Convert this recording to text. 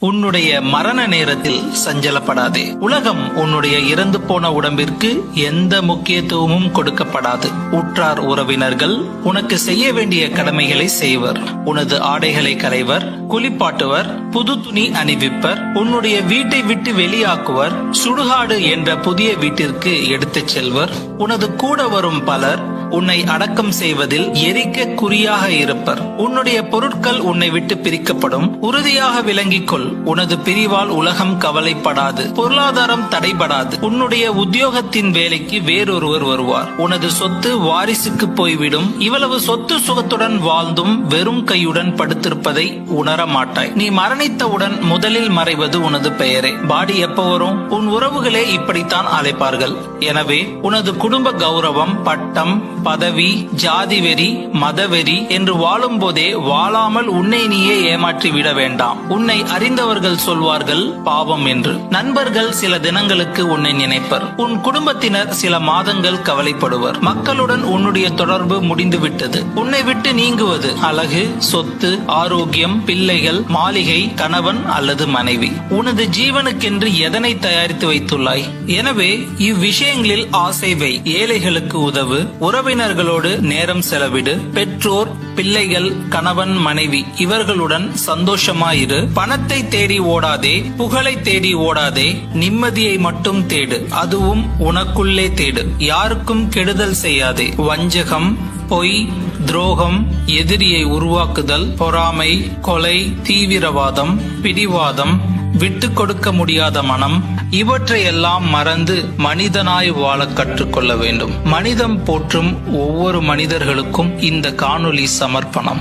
உன்னுடைய மரண நேரத்தில் சஞ்சலப்படாதே. உலகம் உன்னுடைய இறந்து போன உடம்பிற்கு எந்த முக்கியத்துவமும் கொடுக்கப்படாது. உற்றார் உறவினர்கள் உனக்கு செய்ய வேண்டிய கடமைகளை செய்வர். உனது ஆடைகளை களைவர், குளிப்பாட்டுவர், புது துணி அணிவிப்பர், உன்னுடைய வீட்டை விட்டு வெளியாக்குவர், சுடுகாடு என்ற புதிய வீட்டிற்கு எடுத்துச் செல்வர். உனது கூட வரும் பலர் உன்னை அடக்கம் செய்வதில் எரிக்க குறியாக இருப்பர். உன்னுடைய பொருட்கள் உன்னை விட்டு பிரிக்கப்படும். உறுதியாக விளங்கிக் கொள், உனது பிரிவால் உலகம் கவலைப்படாது, பொருளாதாரம் தடைபடாது. உன்னுடைய உத்தியோகத்தின் வேலைக்கு வேறொருவர் வருவார். உனது சொத்து வாரிசுக்கு போய்விடும். இவ்வளவு சொத்து சுகத்துடன் வாழ்ந்தும் வெறும் கையுடன் படுத்திருப்பதை உணர மாட்டாய். நீ மரணித்தவுடன் முதலில் மறைவது உனது பெயரே. பாடி எப்ப வரும்? உன் உறவுகளே இப்படித்தான் அழைப்பார்கள். எனவே உனது குடும்ப கௌரவம், பட்டம், பதவி, ஜாதி வெறி, மதவெறி என்று வாழும் போதே வாழாமல் உன்னை நீயே ஏமாற்றி விட வேண்டாம். உன்னை அறிந்தவர்கள் சொல்வார்கள் பாவம் என்று. நண்பர்கள் சில தினங்களுக்கு உன்னை நினைப்பர். உன் குடும்பத்தினர் சில மாதங்கள் கவலைப்படுவர். மக்களுடன் உன்னுடைய தொடர்பு முடிந்துவிட்டது. உன்னை விட்டு நீங்குவது அழகு, சொத்து, ஆரோக்கியம், பிள்ளைகள், மாளிகை, கணவன் அல்லது மனைவி. உனது ஜீவனுக்கென்று எதனை தயாரித்து வைத்துள்ளாய்? எனவே இவ்விஷயங்களில் ஆசை வை. ஏழைகளுக்கு உதவு, உறவினர்களோடு நேரம் செலவிடு, பெற்றோர், பிள்ளைகள், கணவன், மனைவி இவர்களுடன் சந்தோஷமாயிரு. பணத்தை தேடி ஓடாதே, புகழை தேடி ஓடாதே, நிம்மதியை மட்டும் தேடு. அதுவும் உனக்குள்ளே தேடு. யாருக்கும் கெடுதல் செய்யாதே. வஞ்சகம், பொய், துரோகம், எதிரியை உருவாக்குதல், பொறாமை, கொலை, தீவிரவாதம், பிடிவாதம், விட்டு கொடுக்க முடியாத மனம் இவற்றையெல்லாம் மறந்து மனிதனாய் வாழ கற்றுக்கொள்ள வேண்டும். மனிதம் போற்றும் ஒவ்வொரு மனிதர்களுக்கும் இந்த காணொளி சமர்ப்பணம்.